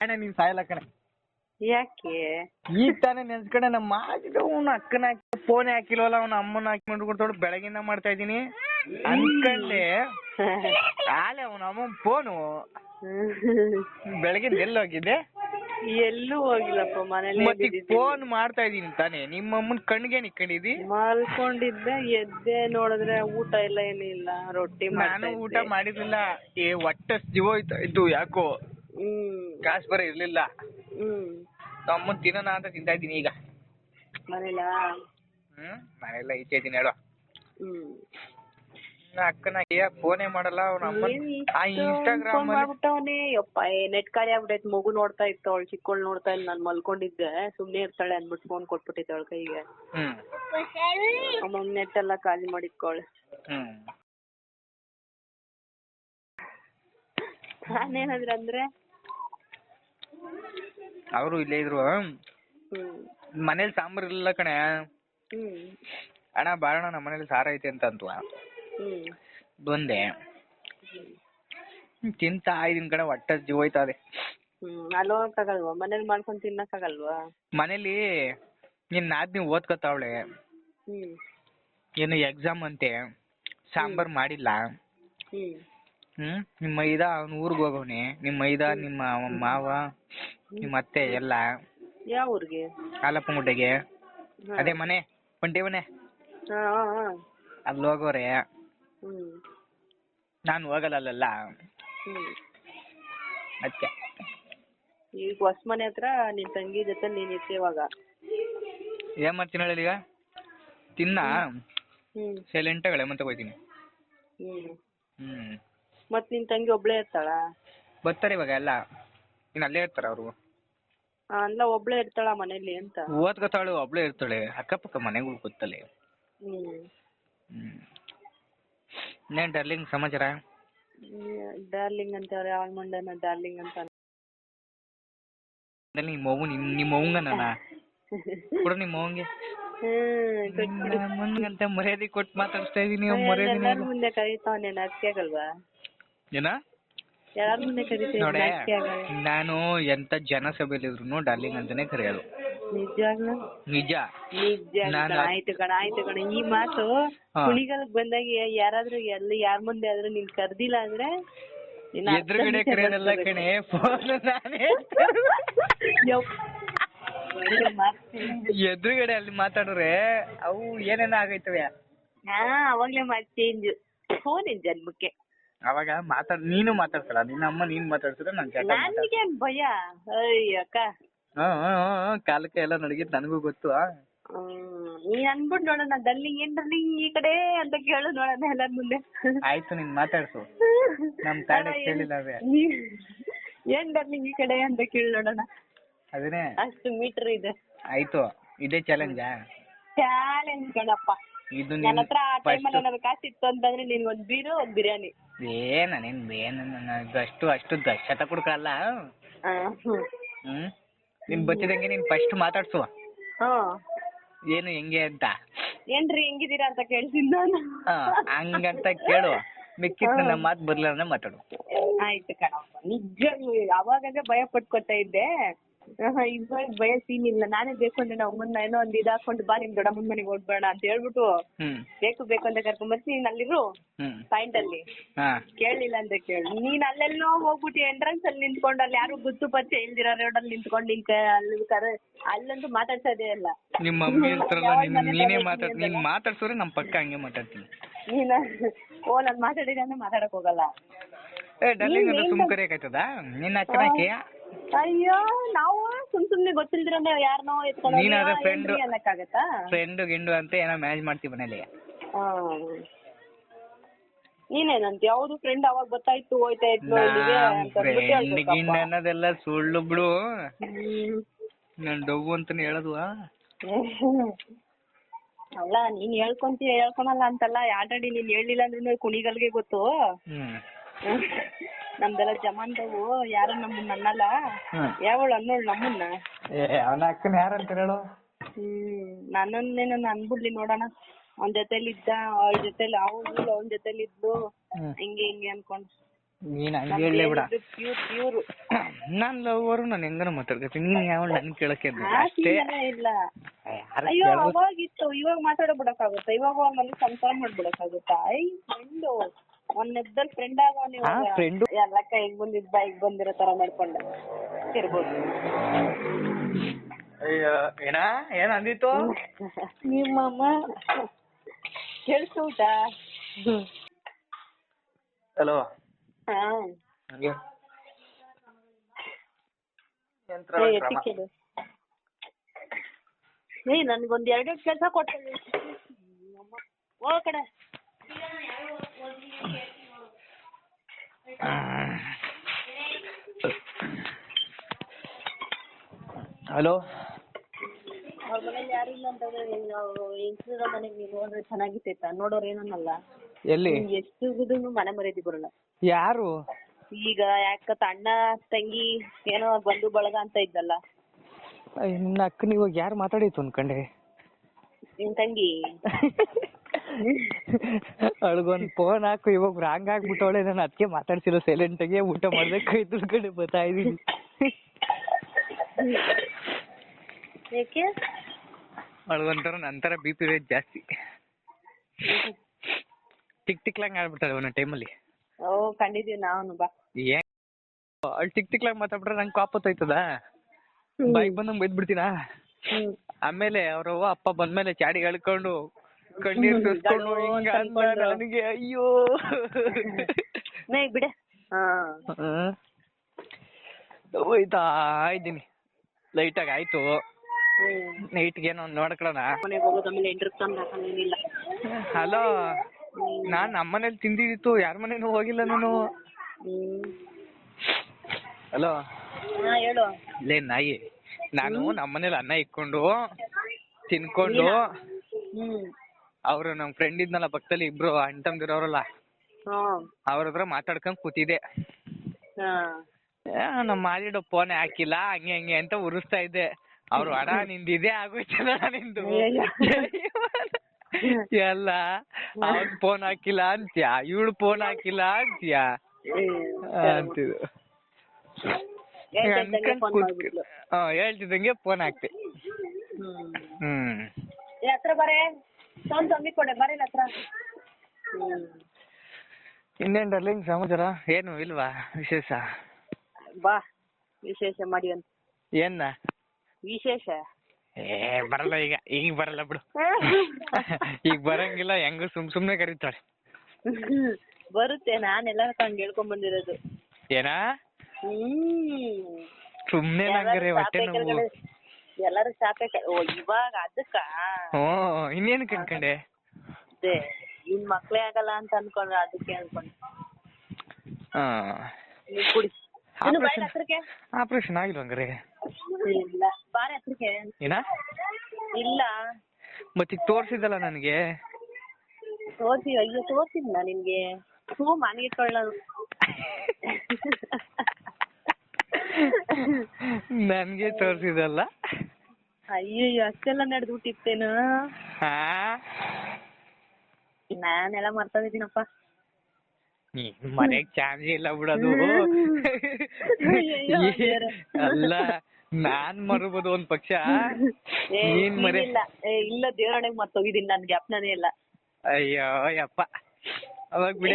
ಅಣ್ಣ ನೀನ್ ಸಾಯಲ್ಲ ಕಣೆ. ಯಾಕೆ ಈಗ ತಾನೇ ನೆನ್ಸ್ಕಡೆ ನಮ್ಮ ಮಾಜಿದ ಅವ್ನ ಅಕ್ಕನ ಹಾಕಿ ಫೋನ್ ಹಾಕಿಲ್ವಲ್ಲ ಅವ್ನ ಅಮ್ಮನ ಹಾಕಿ ಮಾಡ್ಕೊಡ್ತಾಳು ಬೆಳಗಿಂದ ಮಾಡ್ತಾ ಇದೀನಿ ಅನ್ಕಂಡೆ. ಆಲೆ ಅವ್ನ ಅಮ್ಮನ್ ಫೋನು ಬೆಳಗಿಂದ ಎಲ್ಲಿ ಹೋಗಿದ್ದೆ? ಎಲ್ಲೂ ಹೋಗಿಲ್ಲಪ್ಪ, ಮನೇಲಿ. ಮತ್ತೆ ಫೋನ್ ಮಾಡ್ತಾ ಇದೀನಿ ತಾನೇ, ನಿಮ್ಮ ಅಮ್ಮನ್ ಕಣ್ಗೆ ನಿಕ್ಕೊಂಡಿದಿ? ಮಲ್ಕೊಂಡಿದ್ದೆ, ಎದ್ದೆ ನೋಡಿದ್ರೆ ಊಟ ಇಲ್ಲ ಏನಿಲ್ಲ, ರೊಟ್ಟಿ ನಾನು ಊಟ ಮಾಡಿರ್ಲಿಲ್ಲ. ಹೊಟ್ಟೆ ಹೋಯ್ತಾ ಇದ್ದು ಯಾಕೋ, ಕಾಸು ಬರ ಇರ್ಲಿಲ್ಲ. ಅಮ್ಮನ್ ತಿನ್ನೋಣ ಅಂತ ತಿಂತಾ ಇದ್ದೀನಿ ಈಗ. ಮನೇಲ ಮನೆಯಲ್ಲ ಈಚೆ ಇದೀನಿ ಹೇಳೋ. ಅಕ್ಕನ ಫೋನೇ ಮಾಡಲ್ಲ ಅವ್ನ ಅಮ್ಮ. ಇನ್ಸ್ಟಾಗ್ರಾಮ್ ಮಾಡ್ಬಿಟ್ಟವನೇ ಯಪ್ಪ, ನೆಟ್ ಖಾಲಿ ಆಗ್ಬಿಟ್ಟೈತ್. ಮಗು ನೋಡ್ತಾ ಇತ್ತು, ಅವಳು ಚಿಕ್ಕವಳು ನೋಡ್ತಾ ಇಲ್ಲ. ನಾನು ಮಲ್ಕೊಂಡಿದ್ದೆ, ಸುಮ್ನೆ ಇರ್ತಾಳೆ ಅಂದ್ಬಿಟ್ಟು ಫೋನ್ ಕೊಟ್ಬಿಟ್ಟಿದ್ದೆ ಅವಳ ಕೈಗೆ. ನೆಟ್ ಎಲ್ಲ ಖಾಲಿ ಮಾಡಿಟ್ಕೊಳ್ಳೆ. ನಾನೇನಾದ್ರೆ ಅಂದ್ರೆ ಅವರು ಇಲ್ಲೇ ಇದ್ರು. ಮನೇಲಿ ಸಾಂಬಾರ್ ಇರ್ಲಿಲ್ಲ ಕಣೆ. ಅಣ್ಣ ಬಾರಣ ನಮ್ಮ ಮನೇಲಿ ಸಾರ ಐತೆ ಅಂತ ಅಂತವಾ. ಬಂದೆ ತಿಂತಾ ಇದೀನಿ ಕಡೆ, ಹೊಟ್ಟೆ ಹೋಯ್ತದೆ. ಅಲ್ಲಿ ಹೋಗಕ್ಕಾಗಲ್ವಾ? ಮನೇಲಿ ಮಾಡ್ಕೊಂಡ್ ತಿನ್ನಕ್ಕಾಗಲ್ವಾ? ಮನೇಲಿ ನಿನ್ ನಾದ್ನಿ ಓದ್ಕೊತಾವಳೆ. ಏನು ಎಕ್ಸಾಮ್ ಅಂತೆ, ಸಾಂಬಾರ್ ಮಾಡಿಲ್ಲ. ನಿಮ್ಮ ಮೈದ ಅವ್ನ ಊರ್ಗ್ ಹೋಗವ್ನೆ. ನಿಮ್ಮ ಮೈದ ನಿಮ್ಮ ಮಾವ ನಿಮ್ಮ ಅತ್ತೆ ಎಲ್ಲ ಯಾವ ಊರ್ಗೆ? ಆಲಪ್ಪಂಗುಡ್ಡೆಗೆ. ಅದೇ ಮನೆ ಒಂಟಿ ಮನೆ, ಅಲ್ಲಿ ಹೋಗೋರೆ. ನಾನು ಹೋಗಲ್ಲ ಅಲ್ಲೆಲ್ಲ. ಅದಕ್ಕೆ ಈಗ ಹೊಸ ಮನೆ ಹತ್ರ ನಿನ್ ತಂಗಿ ಜೊತೆ ನೀನ್ ಇರ್ತೀವಾಗ ಏನ್ ಮಾಡ್ತೀನಿ ಹೇಳಿ ಈಗ? ತಿನ್ನ ಸೈಲೆಂಟ್ ಆಗಿ ಮತ್ತೆ ಹೋಗ್ತೀನಿ. ಮತ್ ನಿನ್ ತಂಗಿ ಒಬ್ಳೇ ಇರ್ತಾಳ? ಬರ್ತಾರೆ ಇವಾಗ ಎಲ್ಲ, ಇನ್ನು ಅಲ್ಲೇ ಇರ್ತಾರ ಅವ್ರು. ಅಲ್ಲ, ಒಬ್ಳೇ ಇರ್ತಾಳ ಮನೇಲಿ ಅಂತ? ಓದ್ಕೊತಾಳು, ಒಬ್ಳೇ ಇರ್ತಾಳೆ. ಅಕ್ಕಪಕ್ಕ ಮನೆಗಳು ಗೊತ್ತಲೆ. ಇನ್ನೇನ್ ಡಾರ್ಲಿಂಗ್ ಸಮಾಚಾರ? ಡಾರ್ಲಿಂಗ್ ಅಂತಾರ, ಯಾವ ಮಂಡನ ಡಾರ್ಲಿಂಗ್ ಅಂತ? ನಿಮ್ಮ ಅವ್ವಂಗ ನನ್ನ ಕೊಡು, ನಿಮ್ಮ ಅವ್ವಂಗೆ ಮುಂದಂತ ಮರ್ಯಾದೆ ಕೊಟ್ಟು ಮಾತಾಡಿಸ್ತಾ ಇದೀನಿ. ಎಲ್ಲಾರ ಮುಂದೆ ಕರೀತಾವನೆ, ನಾಚಿಕೆ ಆಗಲ್ವಾ? ಏನ ಯಾರ ಮುಂದೆ ಕರೀತಾ? ನೋಡೆ, ನಾನು ಎಂತ ಜನ ಸಭೆಯಲ್ಲಿದ್ರು ಡಾರ್ಲಿಂಗ್ ಅಂತಾನೆ ಕರೆಯೋದು. ನಿಜಾಗ್ಲೂ? ನಿಜ. ಆಯ್ತು ಕಣ, ಆಯ್ತು ಕಣ. ಈ ಮಾತು ಕುಣಿಗಲ್ಗ್ ಬಂದಾಗ ಯಾರಾದ್ರೂ ಎಲ್ಲಿ ಯಾರ ಮುಂದೆ ಆದ್ರೂ ನೀನ್ ಕರ್ದಿಲ್ಲ ಅಂದ್ರೆ ಎದುರುಗಡೆ ಕರೆಯೋದಲ್ಲ ಕಣೆ, ಫೋನ್ ನಾನೇ ಎದುರುಗಡೆ ಅಲ್ಲಿ ಮಾತಾಡ್ರೆ ಅವು ಏನೇನ ಆಗೈತವೆ. ಅವಾಗ್ಲೇ ಮಾತು ಚೇಂಜ್, ಫೋನಿನ ಜನ್ಮಕ್ಕೆ. ಅವಾಗ ನೀನು ಮಾತಾಡ್ಸಲ್ಲ, ನಿನ್ನ ಅಮ್ಮ ನೀನ್ ಮಾತಾಡ್ಸಿದ್ರೆ ನನ್ಗೆ ಭಯ. ಅಯ್ಯಕ್ಕ, ಕಾಲಕ್ಕೆ ಎಲ್ಲ ನಡಗಿದ್ ನನಗೂ ಗೊತ್ತು. ನೀನ್ ಅನ್ಬಿಟ್ಟು ನೋಡೋಣ, ಡಲ್ಲಿಂಗ್ ಏನ್ ಡಲ್ಲಿಂಗ್ ಈ ಕಡೆ ಅಂತ ಕೇಳು ನೋಡೋಣ ಎಲ್ಲಾರ ಮುಂದೆ. ಆಯ್ತು, ನೀನ್ ಮಾತಾಡ್ಸು. ನಮ್ ತಾಡೆ ಕೇಳಿಲ್ಲ ಏನ್ ಡಲ್ಲಿಂಗ್ ಈ ಕಡೆ ಅಂತ ಕೇಳಿ ನೋಡೋಣ. ಅದನ್ನೇ, ಅಷ್ಟು ಮೀಟರ್ ಇದೆ. ಆಯ್ತು, ಇದೇ ಚಾಲೆಂಜಾ? ಚಾಲೆಂಜ್ ಕಣಪ್ಪ. ಇದು ನನ್ನ ಹತ್ರ ಆ ಟೈಮಲ್ಲಿ ಏನಾದ್ರು ಕಾಸು ಇತ್ತು ಅಂತಂದ್ರೆ ನಿನ್ಗೊಂದ್ ಬೀರು, ಒಂದ್ ಬಿರಿಯಾನಿ. ಅಷ್ಟು ಶತ ಕುಡ್ಕಲ್ಲ. ನೀನ್ ಬಚ್ಚಿದಂಗೆ ನೀನ್ ಫಸ್ಟ್ ಮಾತಾಡ್ಸುವ. ಏನು ಹೆಂಗೆ ಅಂತ. ಏನ್ರಿ ಹೆಂಗಿದೀರಾ ಅಂತ ಕೇಳ್ತೀನಿ ನಾನು. ಹಂಗಂತ ಕೇಳು, ಮಿಕ್ಕಿದ್ ನನ್ನ ಮಾತು ಬರ್ಲಿಲ್ಲ ಅಂದ್ರೆ ಮಾತಾಡು. ಆಯ್ತು ಕಣಪ್ಪ, ನಿಜ. ಅವಾಗಂದ್ರೆ ಭಯ ಪಟ್ಕೊತಾ ಇದ್ದೆ, ಇವಾಗ ಭಯ ಸೀನ್ ಇಲ್ಲ. ನಾನೇ ಬೇಕು ಅಂದ್ರೆ ನಾವು ಮುಂದೆ ಏನೋ ಒಂದ್ ಇದಾಕೊಂಡು ಬಾ ನಿಮ್ ದೊಡ್ಡಮ್ಮನ ಮನೆಗೆ ಹೋಗ್ಬೇಡ ಅಂತ ಹೇಳ್ಬಿಟ್ಟು ಬೇಕು ಅಂತ ಕರ್ಕೊಂಡ್ ಬರ್ತೀನಿ. ನೀನ್ ಅಲ್ಲಿರು ಪಾಯಿಂಟ್ ಅಲ್ಲಿ, ಕೇಳಿಲ್ಲ ಅಂತ ಕೇಳು. ನೀನ್ ಅಲ್ಲೆಲ್ಲೋ ಹೋಗ್ಬಿಟ್ಟು ಎಂಟ್ರೆನ್ಸ್ ಅಲ್ಲಿ ನಿಂತ್ಕೊಂಡು, ಅಲ್ಲಿ ಯಾರು ಗುತ್ತು ಪರಿಚಯ ಇಲ್ದಿರೋ ರೋಡಲ್ಲಿ ನಿಂತ್ಕೊಂಡು ಅಲ್ಲಂತೂ ಮಾತಾಡ್ಸೋದೇ ಇಲ್ಲ. ನಿಮ್ಮ ಮಮ್ಮಿ ನೀನೇ ನೀನ್ ಮಾತಾಡ್ಸೋರೆ ನಮ್ ಪಕ್ಕ ಹಂಗೆ ಮಾತಾಡ್ತೀನಿ. ನೀನ ನಾನ್ ಮಾತಾಡಿದ್ರೆ ಅಂದ್ರೆ ಮಾತಾಡಕ್ ಹೋಗಲ್ಲ. ಸುಮ್ ಕರಿಯಾಕೈತದ ನಿನ್ನ ಅಕ್ಕನಕ್ಕೆ? ಅಯ್ಯೋ, ನಾವು ಸುಮ್ನೆ ಗೊತ್ತಿಲ್ದಿರ ಯಾರನೋ ಅನ್ನಕ್ಕಾಗತ್ತಾ? ಫ್ರೆಂಡು ಗಿಂಡು ಅಂತ ಏನೋ ಮ್ಯಾನೇಜ್ ಮಾಡ್ತೀವಿ ಮನೇಲಿ. ನೀನೇನಂತ? ಯಾವ್ದು ಫ್ರೆಂಡ್ ಅವಾಗ ಗೊತ್ತಾಯ್ತು ಹೋಯ್ತಾ ಇತ್ತು ಅನ್ನೋದೆಲ್ಲ ಸುಳ್ಳು ಬಿಡು. ನಾನ್ ಡವ್ ಅಂತಾನೆ ಹೇಳೋದು. ಅಲ್ಲ, ನೀನ್ ಹೇಳ್ಕೊಳಲ್ಲ ಅಂತಲ್ಲ, ಆಲ್ರೆಡಿ ನೀನ್ ಹೇಳಿಲ್ಲ ಅಂದ್ರೆ ಕುಣಿಗಲ್ಗೆ ಗೊತ್ತು. ನಮ್ದೆಲ್ಲ ಜಮಾನ್ದವು, ಯಾರು ನಮ್ಮನ್ನ ಅನ್ನಲ್ಲ. ಯಾವಳು ಅನ್ನೋಳು ನಮ್ಮನ್ನ? ಅವನ ಅಕ್ಕನ ಯಾರಂತ ಹೇಳು. ನನ್ನನ್ನೇನ ಅನ್ಬಿಡ್ಲಿ ನೋಡೋಣ. ಅವನ ಜೊತೆಲಿ ಇದ್ದ, ಅವಳ ಜೊತೆಲಿ ಅವಳ ಜೊತೆಲಿ ಇದ್ಲು, ಹಿಂಗೆ ಅನ್ಕೊಂಡು. ನೀನ್ ಹಂಗೆ ಹೇಳಲೇ ಬಿಡ. ಪ್ಯೂರ್ ನಾನ್ ಲವ್ವರು ನಾನು ಹೆಂಗನ ಮಾತಾಡ್ಕತೀನಿ, ನೀನ್ ಯಾವ ನನ್ ಕೇಳಕ್ಕೆ ಅಷ್ಟೇ. ಇಲ್ಲ ಅಯ್ಯೋ ಅವಾಗಿತ್ತು, ಇವಾಗ ಮಾತಾಡ ಬಿಡಕ್ಕಾಗುತ್ತಾ? ಇವಾಗ ಒಂದ್ ಕನ್ಫರ್ಮ್ ಮಾಡ್ಬಿಡಕ್ಕಾಗುತ್ತಾ? ಫ್ರೆಂಡು ಒಂದ್ ನೆಪದಲ್ಲಿ ಫ್ರೆಂಡ್ ಆಗೋನ್ ಫ್ರೆಂಡು ಎಲ್ಲಕ್ಕ ಈಗ ಬಂದಿದ್ ಬೈಕ್ ಬಂದಿರೋ ತರ ಮಾಡ್ಕೊಂಡೆ ಇರ್ಬೋದು. ಅಯ್ಯೋ ಏನ್ ಅಂದಿತ್ತು ನಿಮ್ಮಮ್ಮ ಕೇಳಿಸ್ತ? ಹಲೋ ಹಾ ನನ್ಗೊಂದ್ 2 ಕೆಲಸ ಕೊಡ್ತೀನಿ ಹೋಗ ಕಡೆ. ಹಲೋ, ಅವ್ರ ಮನೇಲಿ ಯಾರು ಇಲ್ಲ ಅಂತಂದ್ರೆ ಹೆಂಗ್ಸ್ರ ಮನೆಗೆ ನೀನ್ ಹೋದ್ರೆ ಚೆನ್ನಾಗಿತ್ತೈತ? ನೋಡೋರು ಏನನ್ನಲ್ಲ. ಎಲ್ಲಿ ಎಷ್ಟು ಗುದನು ಮನೆ ಮರ್ಯಾದೆ ಬರಲ್ಲ. ಯಾರು? ಈಗ ಯಾಕತ್ತ ಅಣ್ಣ ತಂಗಿ ಏನೋ ಬಂಧು ಬಳಗ ಅಂತ ಇದ್ದಲ್ಲ. ನಿನ್ನ ಅಕ್ಕನ ಇವಾಗ ಯಾರು ಮಾತಾಡಿತ್ತು ಅನ್ಕಂಡೆ? ನಿನ್ ತಂಗಿ ಅವಳಿಗೊಂದು ಫೋನ್ ಹಾಕು, ಇವಾಗ ರಾಂಗ್ ಆಗ್ಬಿಟ್ಟವಳೆ. ನಾನು ಅದಕ್ಕೆ ಮಾತಾಡ್ಸಿರೋ ಸೈಲೆಂಟ್ ಆಗಿ ಊಟ ಮಾಡ್ದೆ ಕೈ ತುಳ್ಕೊಂಡು ಬರ್ತಾ ಇದೀನಿ. ಯಾಕೆ? ಅವಳಿಗೊಂಥರ ನಂತರ BP ರೇಟ್ ಜಾಸ್ತಿ, ಟಿಕ್ಲಾಂಗ್ ಆಡ್ಬಿಡ್ತಾಳೆ ಒಂದೊಂದು ಟೈಮಲ್ಲಿ. ಕಂಡಿದೀವಿ ನಾನು. ಬಾ ಏನ್ ಅವಳು ಟಿಕ್ಲಾಂಗ್ ಮಾತಾಡ್ಬಿಟ್ರೆ ನಂಗೆ ಕಾಪತ್ತೈತದ, ಬಾಯಿಗೆ ಬಂದಂಗೆ ಬೈದ್ಬಿಡ್ತೀನ. ಆಮೇಲೆ ಅವ್ರವ್ವ ಅಪ್ಪ ಬಂದ್ಮೇಲೆ ಚಾಡಿ ಹೇಳ್ಕೊಂಡು ಕಣ್ಣೀರ್ ಸುಸ್ಕೊಂಡು ಹಿಂಗ ನನಗೆ ಅಯ್ಯೋ ಬಿಡ. ಹೋಯ್ತಾ ಇದ್ದೀನಿ ಲೈಟಾಗಿ ಆಯ್ತು. ನೈಟ್ಗೆ ಏನೋ ನೋಡ್ಕೊಳ್ಳೋಣ. ಹಲೋ, ನಾನ್ ನಮ್ಮನೇಲಿ ತಿಂದಿತ್ತು, ಯಾರ ಮನೇನು ಹೋಗಿಲ್ಲ ನಾನು. ಹಲೋ ಹೇಳು. ಲೇ ನಾಯಿ, ನಾನು ನಮ್ಮನೇಲಿ ಅನ್ನ ಇಕ್ಕೊಂಡು ತಿನ್ಕೊಂಡು ಅವ್ರು ನಮ್ ಫ್ರೆಂಡ್ ಇದ್ನಲ್ಲ ಪಕ್ಕದಲ್ಲಿ, ಇಬ್ರು ಅಣ್ಣ ತಮ್ಮದಿರೋರಲ್ಲ, ಅವ್ರ ಹತ್ರ ಮಾತಾಡ್ಕೊಂಡ್ ಕೂತಿದ್ದೆ. ನಮ್ಮ ಮಾಲಿಡೋ ಫೋನ್ ಹಾಕಿಲ್ಲ ಹಂಗೆ ಹಂಗೆ ಅಂತ ಉರಿಸ್ತಾ ಇದ್ದೆ. ಅವ್ರು ಅಡ ನಿಂದಿದೆ ಆಗೋಯ್ತಲ್ಲ ನಿಂದು ಎಲ್ಲ. ಅವ್ನ್ ಫೋನ್ ಹಾಕಿಲ್ಲ ಅಂತ್ಯ, ಇವಳು ಫೋನ್ ಹಾಕಿಲ್ಲ ಅಂತ್ಯ ಅಂತಿದ್ರು. ಹೇಳ್ತಿದ್ದಂಗೆ ಫೋನ್ ಹಾಕ್ತೆ. ಹತ್ರ ಬರೇ ತಂಬಿ ಕೊಡೆ ಬರೀ ಹತ್ರ. ಇನ್ನೇನ್ ಡಾರ್ಲಿಂಗ್ ಸಮಾಚಾರ? ಏನು ಇಲ್ವಾ ವಿಶೇಷ? ಬಾ ವಿಶೇಷ ಮಾಡಿ ಅಂತ. ಏನ್ನ ವಿಶೇಷ? ಬರಲ್ಲ ಈಗ ಬರಲ್ಲ ಬಿಡು. ಈಗ ಬರಂಗಿಲ್ಲ, ಹೆಂಗ ಸುಮ್ನೆ ಕರೀತಾಳೆ. ಬರುತ್ತೆ, ನಾನೆಲ್ಲ ಹಂಗ ಹೇಳ್ಕೊಂಡ್ ಬಂದಿರೋದು. ಏನಾ ಸುಮ್ನೆ ನಂಗರೆ ಹೊಟ್ಟೆ ನೋವು. ಎಲ್ಲಾರು ಚಾಪೆ ಇವಾಗ ಅದಕ್ಕ ಇನ್ನೇನು ಕಣ್ಕಂಡೆ? ಇನ್ ಮಕ್ಳೇ ಆಗಲ್ಲ ಅಂತ ಅನ್ಕೊಂಡ್ರೆ ಅದಕ್ಕೆ ಅನ್ಕೊಂಡೆ. ಕುಡಿ. ಆಪರೇಷನ್ ಆಗಿಲ್ಲ ಹಂಗಾರೆ? ಇಲ್ಲ ಬಾರಿ ಹತ್ರಕ್ಕೆ. ಏನ ಇಲ್ಲ ಮತ್ತೀಗ ತೋರ್ಸಿದಲ್ಲ ನನಗೆ. ಅಯ್ಯೋ ತೋರ್ಸಿದ್ನ ನಿನ್ಗೆ? ಮನೆಗಿಟ್ಕೊಳ್ಳ ನನ್ಗೆ ತೋರ್ಸಿದಲ್ಲ. ಅಯ್ಯಯ್ಯೋ ಅಷ್ಟೆಲ್ಲ ನಡೆದ್ಬಿಟ್ಟಿತ್ತೇನು? ನಾನೆಲ್ಲ ಮರ್ತೋಗಿದ್ದೀನಪ್ಪ. ಮನೆಗ್ ಚಾನ್ಸ್ ಇಲ್ಲ ಬಿಡೋದು. ಅಲ್ಲ ನಾನ್ ಮರಬೋದು ಒಂದ್ ಪಕ್ಷ, ನೀನ್ ಮರೆ ಇಲ್ಲ ದೇವರಣೆಗೆ ಮರ್ತೋಗಿದ್ದೀನಿ, ನನ್ ಜ್ಞಾಪನನೇ ಇಲ್ಲ. ಅಯ್ಯೋ ಯಪ್ಪ, ಅವಾಗ ಬಿಡ.